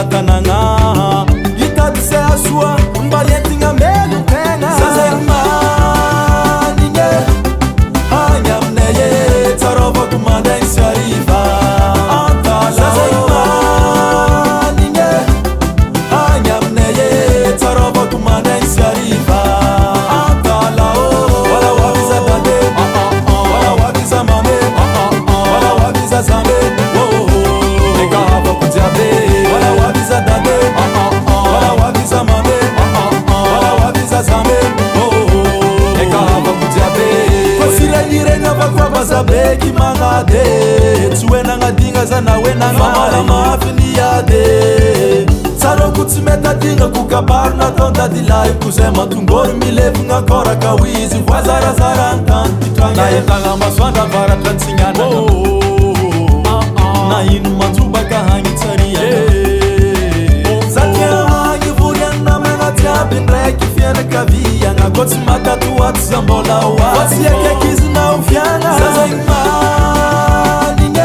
tanagna hitady se asoa mba entigna melo tegna zazay manigny agny aminay e tsarovako mandaigny sy ariva antala zazay manigny agny aminay e tsarovako mandaigny sy ariva antala wala wabiza dade wala wabiza mame wala wabiza zambe eka havako jiabe wala wabiza dade wala wabiza mame wala wabiza zambe eka havako jiabe kosirenireny avako abazabeky magnade tsy hoe nagnadigna za na hoe nagnamala mafiny ade tsaroko tsy mety adignako kabaro natao dadilayko zay matongôry milevigna koraka ho izy voazarazara antany pitragna na entagna masoandra varatra tsignana na ino manjobaka hagny tsaria zatia hagny vorianina magnajiaby ndraiky fianakaviagna ko tsy matatoaty za mbola oa fa tsy akaiky izy na oviagna zazay manigny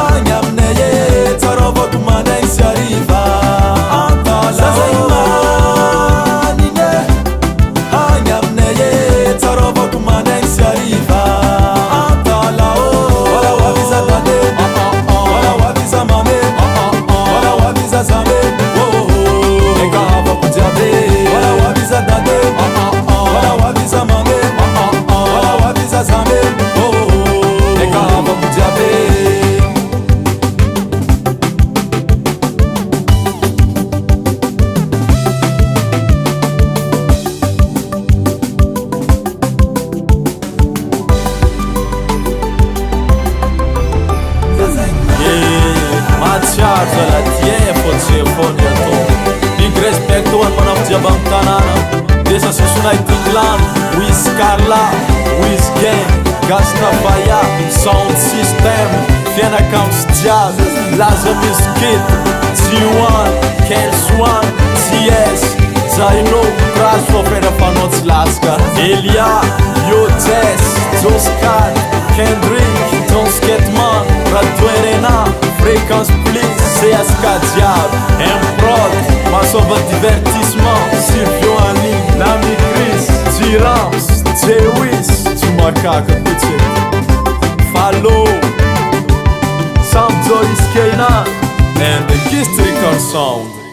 agny aminay e tsarovako mandaigny sy ariva antala zazay manigny agny aminay e tsarovako mandaigny sy ariva antala wala wabiza dade wala wabiza mame wala wabiza zambe eka havako jiabe wala wabiza dade wala wabiza mame wala wabiza zambe eka havako jiabe matsiaro zala tie fô tsefony atô migy respecto any manafo jiaby amy tanàna desa sosonay tiglano wiz carla wiz gang gastafaya sound system fianakams jiaby laza miskit G1 Kelswan CS Zaino Pras fofera fanotsy laska Elia Yotes Joscar Kendrick John Sketman Radouerena Fréquence Plus CSK Diab Improd Masova Divertissement Silvio Ani Nami Chris Girams Jewis Tumakaka Kuche Fallo Sam Joyce Keina and the Kiss Record Sound